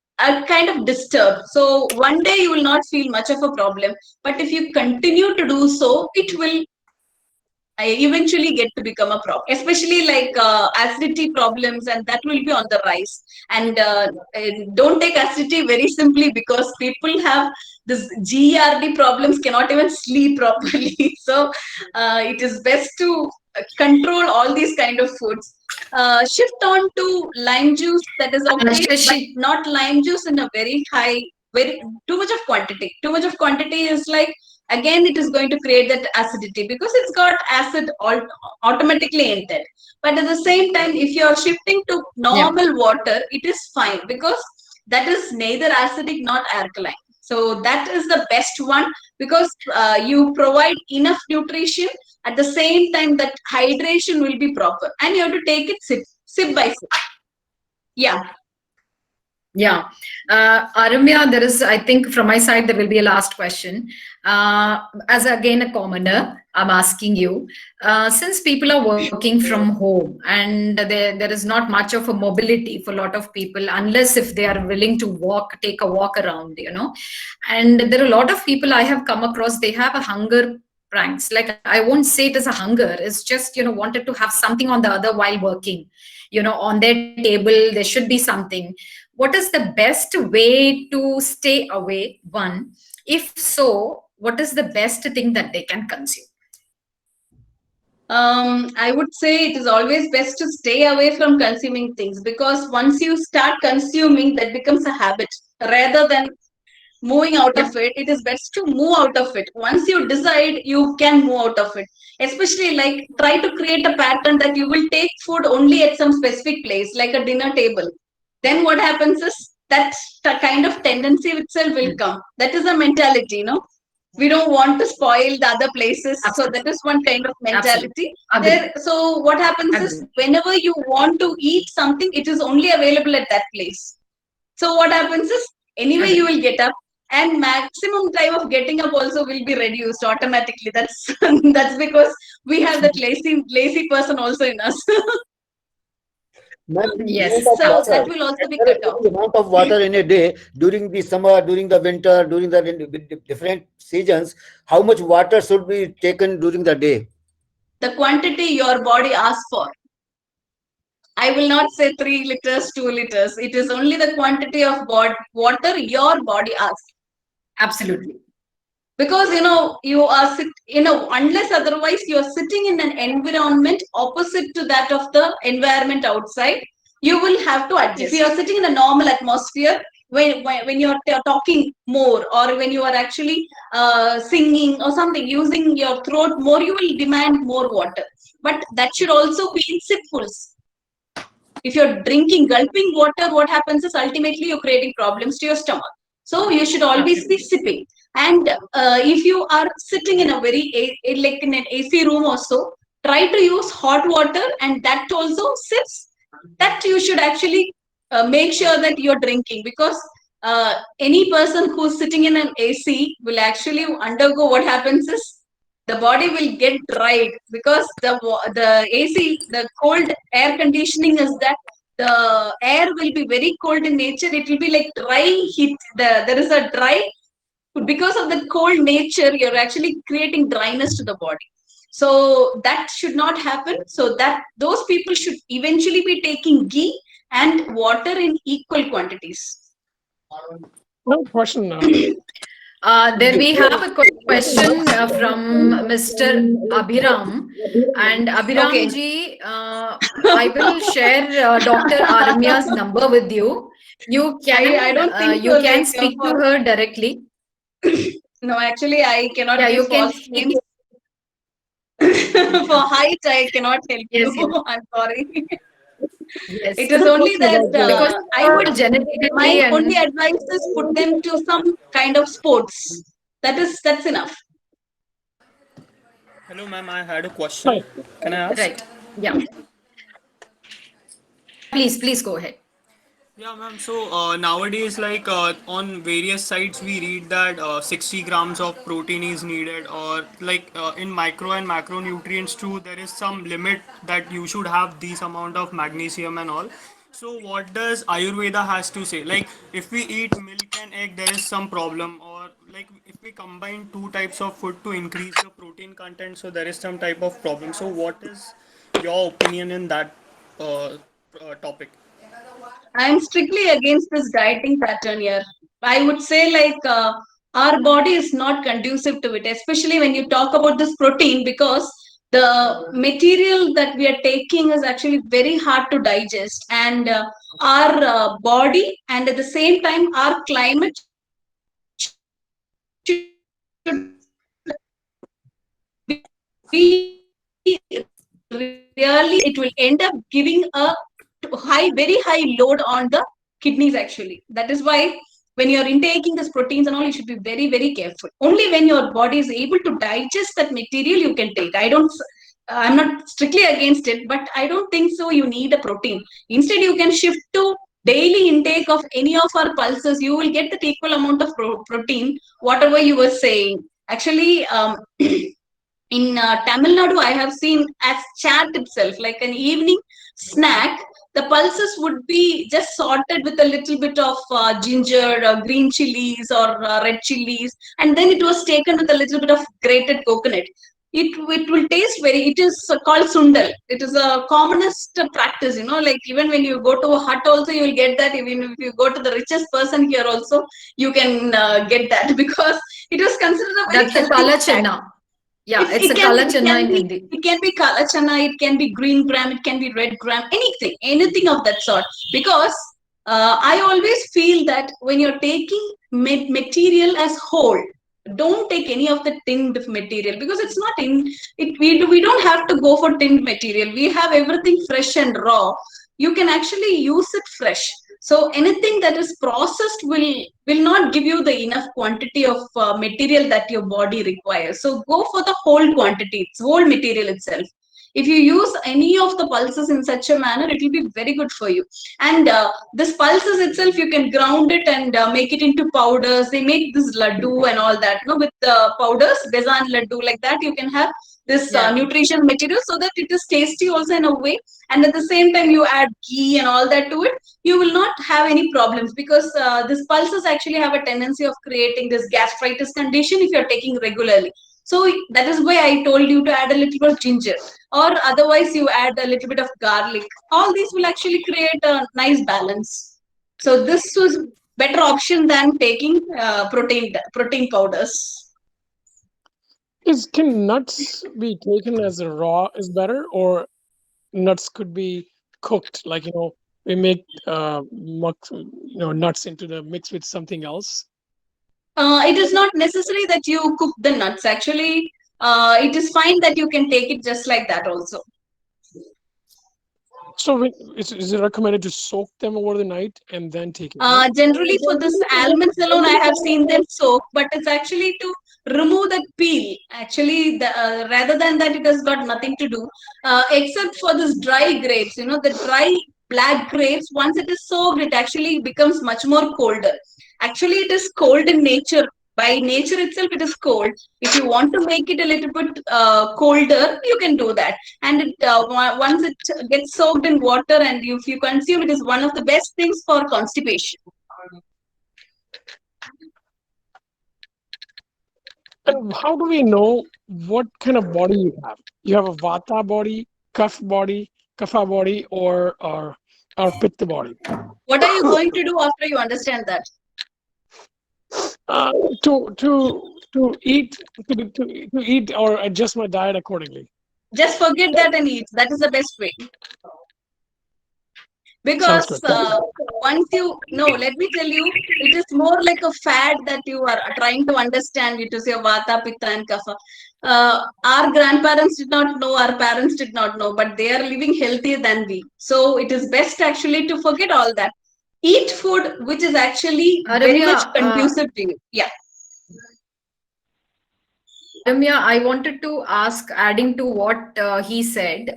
kind of disturbed. So one day you will not feel much of a problem. But if you continue to do so, it will eventually get to become a problem, especially like acidity problems, and that will be on the rise. And don't take acidity very simply, because people have this GERD problems, cannot even sleep properly. So it is best to control all these kind of foods. Shift on to lime juice, that is okay, but not lime juice in a very high, very too much of quantity. Too much of quantity is like, again, it is going to create that acidity, because it's got acid automatically in it. But at the same time, if you are shifting to normal water, it is fine, because that is neither acidic nor alkaline. So that is the best one, because you provide enough nutrition. At the same time, that hydration will be proper, and you have to take it sip by sip. Yeah. Yeah. Aramya, there is, I think from my side, there will be a last question. As again, a commoner, I'm asking you, since people are working from home and there is not much of a mobility for a lot of people, unless if they are willing to take a walk around, and there are a lot of people I have come across, they have a hunger pranks. Like, I won't say it is a hunger, it's just, wanted to have something on the other while working, on their table, there should be something. What is the best way to stay away? One, if so, what is the best thing that they can consume? I would say it is always best to stay away from consuming things, because once you start consuming, that becomes a habit rather than moving out of it. It is best to move out of it. Once you decide, you can move out of it. Especially, like, try to create a pattern that you will take food only at some specific place, like a dinner table. Then what happens is that kind of tendency itself will come. That is a mentality, we don't want to spoil the other places. Absolutely. So that is one kind of mentality there. So what happens is, whenever you want to eat something, it is only available at that place. So what happens is, anyway, you will get up, and maximum time of getting up also will be reduced automatically. That's that's because we have that lazy person also in us. Yes. So that will also be cut off. The amount of water in a day during the summer, during the winter, during the different seasons, how much water should be taken during the day? The quantity your body asks for. I will not say 3 liters, 2 liters. It is only the quantity of water your body asks. Absolutely. Because, you are unless otherwise you are sitting in an environment opposite to that of the environment outside, you will have to adjust. If you are sitting in a normal atmosphere, when you're talking more, or when you are actually singing or something, using your throat more, you will demand more water. But that should also be in sipfuls. If you're drinking, gulping water, what happens is, ultimately you're creating problems to your stomach. So you should always be sipping. And if you are sitting in a like in an AC room also, try to use hot water, and that also sips. That you should actually make sure that you're drinking, because any person who's sitting in an AC will actually undergo, what happens is, the body will get dried, because the AC, the cold air conditioning, is that the air will be very cold in nature. It will be like dry heat. There is a dry, because of the cold nature, you're actually creating dryness to the body. So that should not happen. So that those people should eventually be taking ghee and water in equal quantities. No question. Then we have a question from Mr. Abhiram. And Abhiram Okay. ji, I will share Dr. Aramya's number with you. You can I don't think you so, can like, speak to for- her directly. No, actually, I cannot Yeah, give you can false speak. names. For height, I cannot help Yes, you. yes. I'm sorry. Yes. It is only that Because I would. genetically My only and advice is put them to some kind of sports. That's enough. Hello, ma'am. I had a Hi. question. Can I ask? right. Yeah. Please go ahead. Yeah, ma'am. So nowadays, like on various sites, we read that 60 grams of protein is needed, or like in micro and macronutrients too, there is some limit that you should have this amount of magnesium and all. So what does Ayurveda has to say? Like if we eat milk and egg, there is some problem, or like if we combine two types of food to increase the protein content, so there is some type of problem. So what is your opinion in that topic? I'm strictly against this dieting pattern here. I would say like our body is not conducive to it, especially when you talk about this protein, because the material that we are taking is actually very hard to digest, and our body, and at the same time our climate be really, it will end up giving a very high load on the kidneys actually. That is why when you're intaking these proteins and all, you should be very careful. Only when your body is able to digest that material, you can take. I'm not strictly against it, but I don't think so you need a protein. Instead, you can shift to daily intake of any of our pulses. You will get the equal amount of protein, whatever you were saying. Actually, in Tamil Nadu, I have seen as chat itself, like an evening snack, the pulses would be just sorted with a little bit of ginger, green chilies, or red chilies, and then it was taken with a little bit of grated coconut. It will taste it is called sundal. It is a commonest practice, like even when you go to a hut also, you will get that. Even if you go to the richest person here also, you can get that because it was considered a very That's the healthy kala snack. chenna. Yeah, it's a kala chenna in Hindi. It can be kala chana, it can be green gram, it can be red gram, anything of that sort. Because I always feel that when you're taking material as whole, don't take any of the tinned material, because it's not in it. We don't have to go for tinned material. We have everything fresh and raw. You can actually use it fresh. So anything that is processed will not give you the enough quantity of material that your body requires. So go for the whole quantity, it's whole material itself. If you use any of the pulses in such a manner, it will be very good for you. And this pulses itself, you can ground it and make it into powders. They make this laddu and all that, with the powders, besan laddu, like that. You can have this nutrition material so that it is tasty also in a way. And at the same time, you add ghee and all that to it, you will not have any problems, because these pulses actually have a tendency of creating this gastritis condition if you're taking regularly. So that is why I told you to add a little bit of ginger, or otherwise you add a little bit of garlic. All these will actually create a nice balance. So this was better option than taking protein powders. Can nuts be taken as a raw is better, or nuts could be cooked? Like we make nuts into the mix with something else. It is not necessary that you cook the nuts. Actually, it is fine that you can take it just like that also. So is it recommended to soak them over the night and then take it? Generally, for this almonds alone, I have seen them soak, but it's actually to remove that peel. Actually, rather than that, it has got nothing to do, except for this dry grapes. The dry black grapes, once it is soaked, it actually becomes much more colder. Actually, it is cold in nature. By nature itself, it is cold. If you want to make it a little bit colder, you can do that. And once it gets soaked in water, and if you consume, it is one of the best things for constipation. And how do we know what kind of body you have? You have a vata body, kapha body, or pitta body? What are you going to do after you understand that? to eat to eat or adjust my diet accordingly. Just forget that and eat. That is the best way. Sounds Because good. Thank you. once you no, let me tell you, it is more like a fad that you are trying to understand. It is your vata, pitta, and kapha. Our grandparents did not know, our parents did not know, but they are living healthier than we. So it is best actually to forget all that. Eat food which is actually very much Ramya, conducive to you. Yeah. Ramya, I wanted to ask, adding to what he said,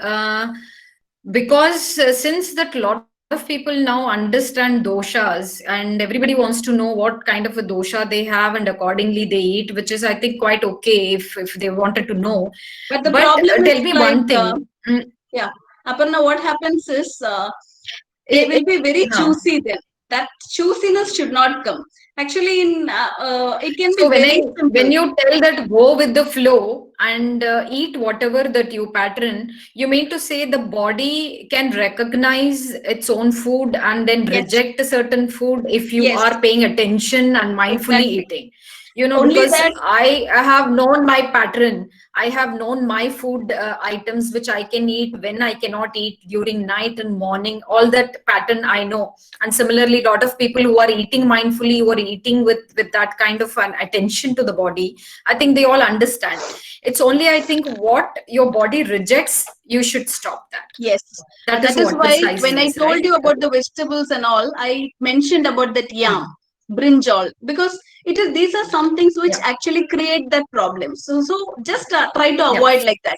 because since that lot of people now understand doshas and everybody wants to know what kind of a dosha they have and accordingly they eat, which is I think quite okay if they wanted to know. But the But problem tell is me like, one thing. yeah, Aparna, what happens is they will be very Huh. choosy then. That choosiness should not come. Actually, it can be So very simple. when you tell that go with the flow and eat whatever that you pattern, you mean to say the body can recognize its own food and then Yes. reject a certain food if you Yes. are paying attention and mindfully Exactly. eating. You know, Only because that. I have known my pattern. I have known my food items which I can eat, when I cannot eat, during night and morning. All that pattern I know. And similarly, a lot of people who are eating mindfully, who are eating with that kind of an attention to the body, I think they all understand. It's only, I think, what your body rejects, you should stop that. Yes. That is what why precise when I is, told right? you about the vegetables and all, I mentioned about that yam, brinjal, because it is these are some things which actually create that problem. So just try to avoid like that.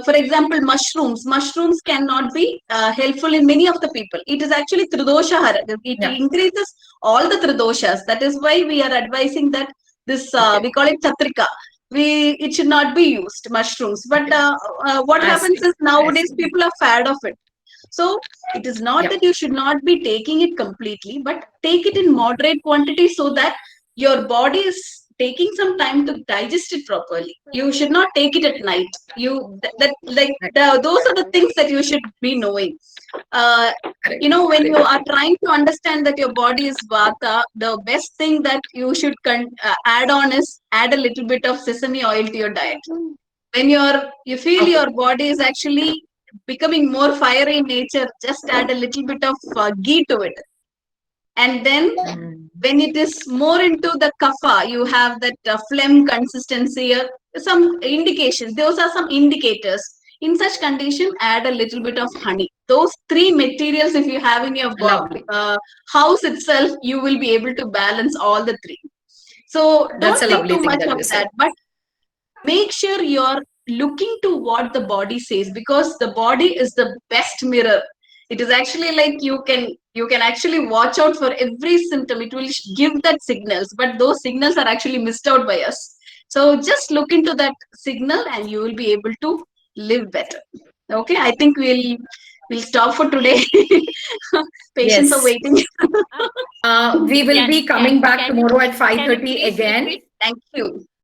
For example, mushrooms cannot be helpful in many of the people. It is actually tridosha hara. It increases all the tridoshas. That is why we are advising that this we call it tatrika. It should not be used, mushrooms. But what I happens see. is nowadays people are fad of it. So it is not that you should not be taking it completely, but take it in moderate quantity so that your body is taking some time to digest it properly. You should not take it at night. Those are the things that you should be knowing. When you are trying to understand that your body is vata, the best thing that you should add on is add a little bit of sesame oil to your diet. When you feel your body is actually becoming more fiery in nature, just add a little bit of ghee to it. And then when it is more into the kapha, you have that phlegm consistency, some indications. Those are some indicators. In such condition, add a little bit of honey. Those three materials, if you have in your house itself, you will be able to balance all the three. So don't think too much of that. But make sure you're looking to what the body says, because the body is the best mirror. It is actually like you can actually watch out for every symptom. It will give that signals, but those signals are actually missed out by us. So just look into that signal and you will be able to live better. Okay, I think we'll stop for today. Patients are waiting. We will be coming back tomorrow at 5:30 again. Thank you.